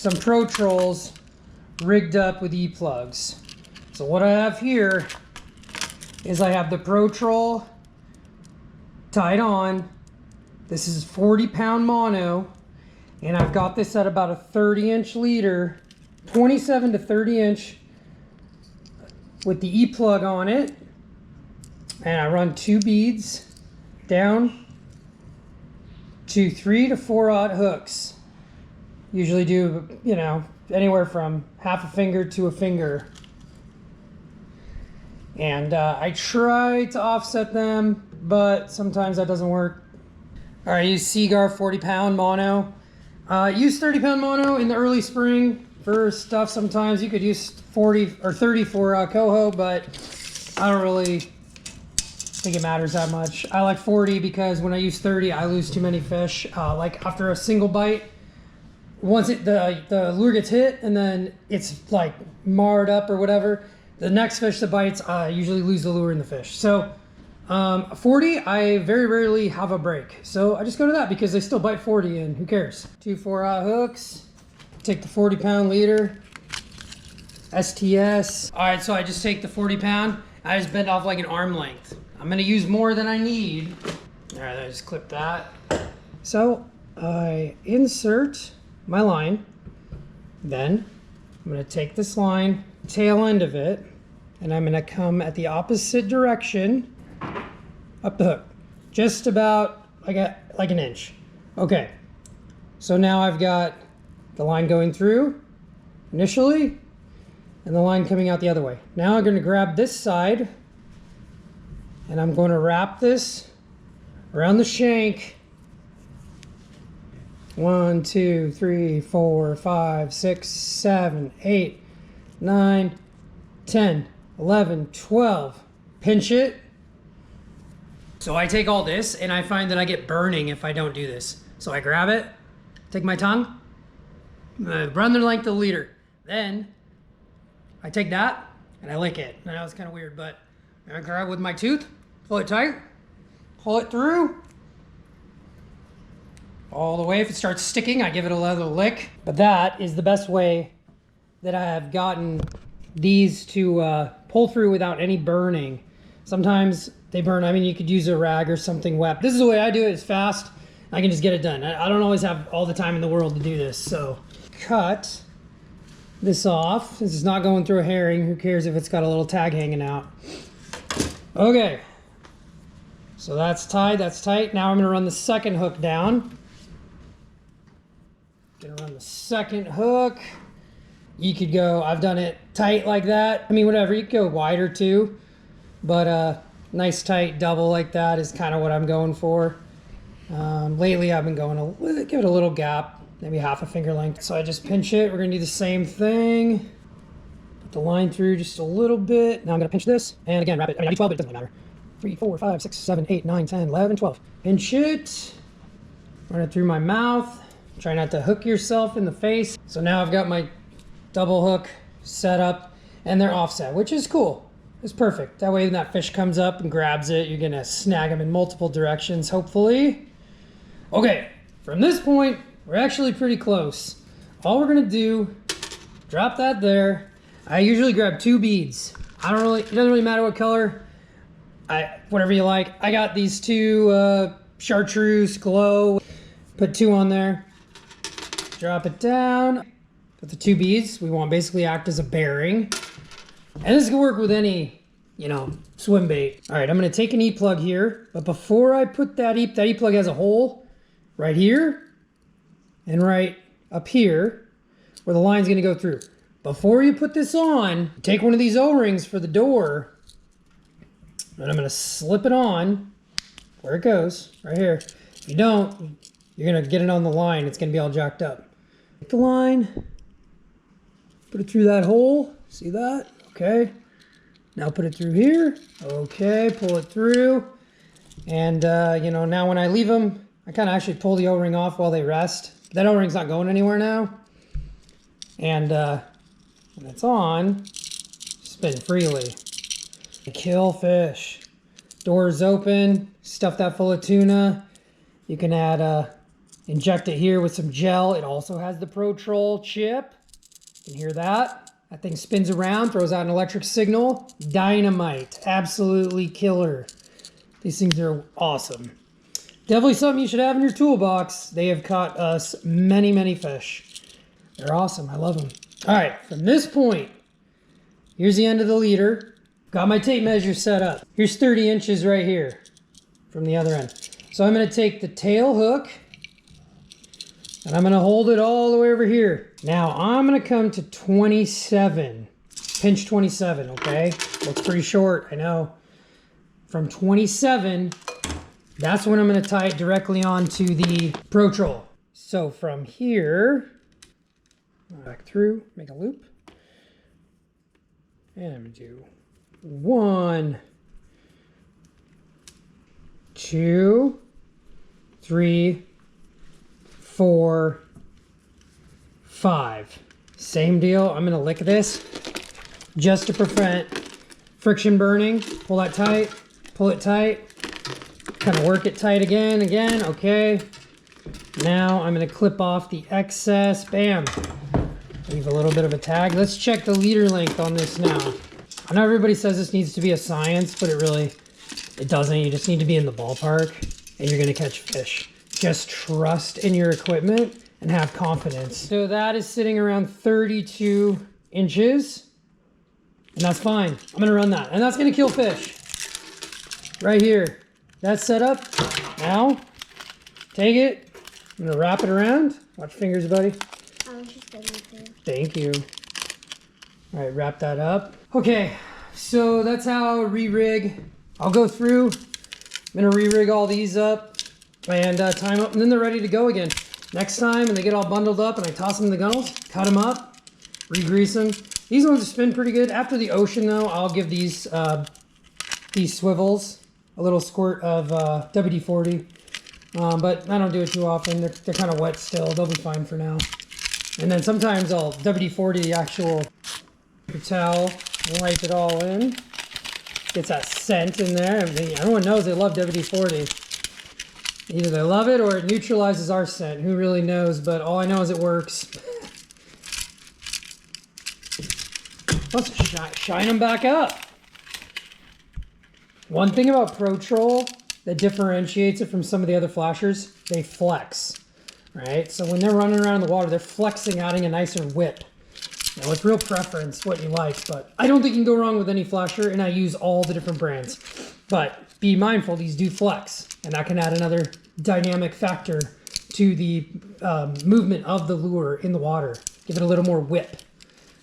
some Pro Trolls rigged up with ePlugs. So what I have here is I have the Pro Troll tied on. This is 40-pound mono, and I've got this at about a 30-inch leader, 27 to 30 inch with the ePlug on it. And I run 2 beads down to 3 to 4/0 hooks. Usually do, you know, anywhere from half a finger to a finger. And I try to offset them, but sometimes that doesn't work. All right, I use Seaguar 40-pound mono. Use 30-pound mono in the early spring for stuff sometimes. You could use 40 or 30 for coho, but I don't really think it matters that much. I like 40 because when I use 30, I lose too many fish. Like after a single bite, once the lure gets hit and then it's like marred up or whatever, the next fish that bites, I usually lose the lure and the fish. So 40, I very rarely have a break. So I just go to that because they still bite 40 and who cares? 2 4/0 hooks, take the 40-pound leader, STS. All right, so I just take the 40-pound, I just bend off like an arm length. I'm gonna use more than I need. All right, I just clip that. So I insert my line, then I'm gonna take this line, tail end of it, and I'm gonna come at the opposite direction up the hook, just about like an inch. Okay, so now I've got the line going through initially and the line coming out the other way. Now I'm going to grab this side and I'm going to wrap this around the shank. 1 2 3 4 5 6 7 8 9 10 11 12. Pinch it. So I take all this and I find that I get burning if I don't do this. So I grab it, take my tongue, run the length of the leader. Then I take that and I lick it. I know it's kind of weird, but I grab it with my tooth, pull it tight, pull it through all the way. If it starts sticking, I give it a little lick. But that is the best way that I have gotten these to pull through without any burning. Sometimes they burn. I mean, you could use a rag or something wet. This is the way I do it. It's fast. I can just get it done. I don't always have all the time in the world to do this. So cut this off. This is not going through a herring. Who cares if it's got a little tag hanging out? Okay. So that's tied. That's tight. Now I'm going to run the second hook down. Going to run the second hook. You could go, I've done it tight like that. I mean, whatever. You could go wider too. But nice tight double like that is kind of what I'm going for. Lately I've been going give it a little gap, maybe half a finger length. So I just pinch it. We're gonna do the same thing. Put the line through just a little bit. Now I'm gonna pinch this and again wrap it. I mean, I do 12, but it doesn't really matter. 3, 4, 5, 6, 7, 8, 9, 10, 11, 12. Pinch it. Run it through my mouth. Try not to hook yourself in the face. So now I've got my double hook set up and they're offset, which is cool. It's perfect. That way when that fish comes up and grabs it, you're gonna snag them in multiple directions, hopefully. Okay, from this point, we're actually pretty close. All we're gonna do, drop that there. I usually grab 2 beads. It doesn't really matter what color, whatever you like. I got these 2 chartreuse glow, put 2 on there. Drop it down, put the 2 beads. We want basically act as a bearing. And this can work with any, you know, swim bait. All right, I'm gonna take an ePlug here, but before I put that ePlug has a hole right here and right up here where the line's gonna go through. Before you put this on, take one of these O-rings for the door, and I'm gonna slip it on where it goes, right here. If you don't, you're gonna get it on the line, it's gonna be all jacked up. Take the line, put it through that hole, see that? Okay, now put it through here. Okay, pull it through. And, you know, now when I leave them, I kind of actually pull the O-ring off while they rest. That O-ring's not going anywhere now. And when it's on, spin freely. Kill fish. Doors open, stuff that full of tuna. You can add Inject it here with some gel. It also has the Pro Troll chip. You can hear that. That thing spins around, throws out an electric signal. Dynamite. Absolutely killer. These things are awesome. Definitely something you should have in your toolbox. They have caught us many, many fish. They're awesome. I love them. All right, from this point, here's the end of the leader. Got my tape measure set up. Here's 30 inches right here from the other end. So I'm going to take the tail hook and I'm going to hold it all the way over here. Now I'm going to come to 27, pinch 27, okay? Looks pretty short, I know. From 27, that's when I'm going to tie it directly onto the Pro Troll. So from here, back through, make a loop. And I'm going to do 1, 2, 3, 4, 5. Same deal. I'm going to lick this just to prevent friction burning. Pull that tight, pull it tight, kind of work it tight again. Okay. Now I'm going to clip off the excess. Bam. Leave a little bit of a tag. Let's check the leader length on this now. I know everybody says this needs to be a science, but it doesn't. You just need to be in the ballpark and you're going to catch fish. Just trust in your equipment and have confidence. So that is sitting around 32 inches and that's fine. I'm going to run that and that's going to kill fish right here. That's set up. Now take it. I'm going to wrap it around. Watch your fingers, buddy. Thank you. All right, wrap that up. Okay, so that's how I re-rig. I'll go through. I'm gonna re-rig all these up and tie them up, and then they're ready to go again. Next time, when they get all bundled up and I toss them in the gunnels, cut them up, re-grease them. These ones spin pretty good. After the ocean, though, I'll give these swivels a little squirt of WD-40, but I don't do it too often. They're kind of wet still. They'll be fine for now. And then sometimes I'll WD-40 the actual towel and wipe it all in. Gets that scent in there. I mean, everyone knows they love WD-40. Either they love it or it neutralizes our scent. Who really knows? But all I know is it works. Let's shine them back up. One thing about Pro Troll that differentiates it from some of the other flashers, they flex. Right, so when they're running around in the water, they're flexing, adding a nicer whip. You know, it's real preference, what you like, but I don't think you can go wrong with any flasher, and I use all the different brands. But be mindful, these do flex, and that can add another dynamic factor to the movement of the lure in the water. Give it a little more whip.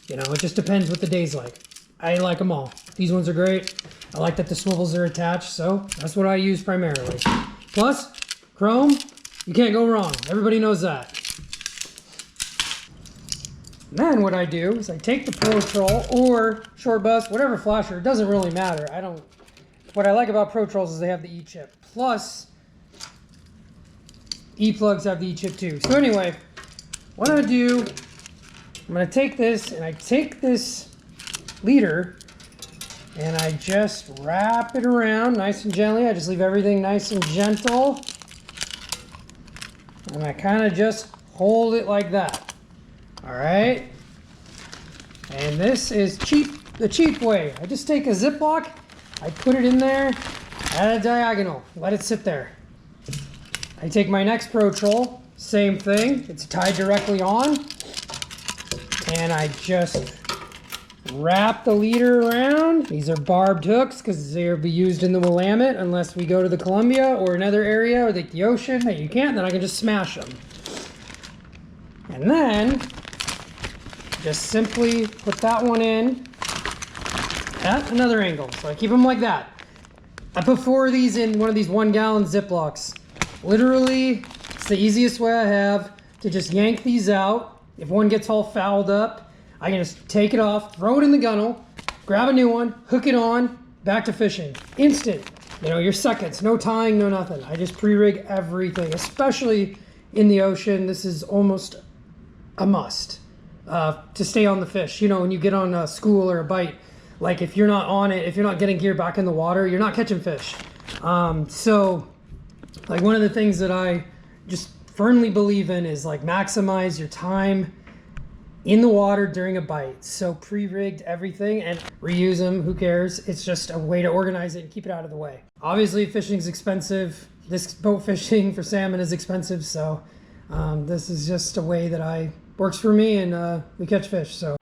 You know, it just depends what the day's like. I like them all. These ones are great. I like that the swivels are attached, so that's what I use primarily. Plus, chrome. You can't go wrong. Everybody knows that. And then what I do is I take the Pro Troll or short bust, whatever flasher, it doesn't really matter. What I like about Pro Trolls is they have the eChip. Plus, ePlugs have the eChip too. So anyway, what I do, I'm going to take this and I take this leader and I just wrap it around nice and gently. I just leave everything nice and gentle. And I kind of just hold it like that. All right. And this is the cheap way. I just take a Ziploc, I put it in there at a diagonal, let it sit there. I take my next Pro Troll, same thing. It's tied directly on. And I just wrap the leader around. These are barbed hooks because they'll be used in the Willamette unless we go to the Columbia or another area or the ocean. Hey, you can't, then I can just smash them. And then just simply put that one in at another angle. So I keep them like that. I put 4 of these in one of these 1-gallon Ziplocs. Literally, it's the easiest way I have to just yank these out. If one gets all fouled up, I can just take it off, throw it in the gunnel, grab a new one, hook it on, back to fishing. Instant. You know, your seconds, no tying, no nothing. I just pre-rig everything, especially in the ocean. This is almost a must to stay on the fish. You know, when you get on a school or a bite, like if you're not on it, if you're not getting gear back in the water, you're not catching fish. So like one of the things that I just firmly believe in is like maximize your time in the water during a bite. So pre-rigged everything and reuse them, who cares? It's just a way to organize it and keep it out of the way. Obviously fishing's expensive. This boat fishing for salmon is expensive, so this is just a way that works for me, and we catch fish. So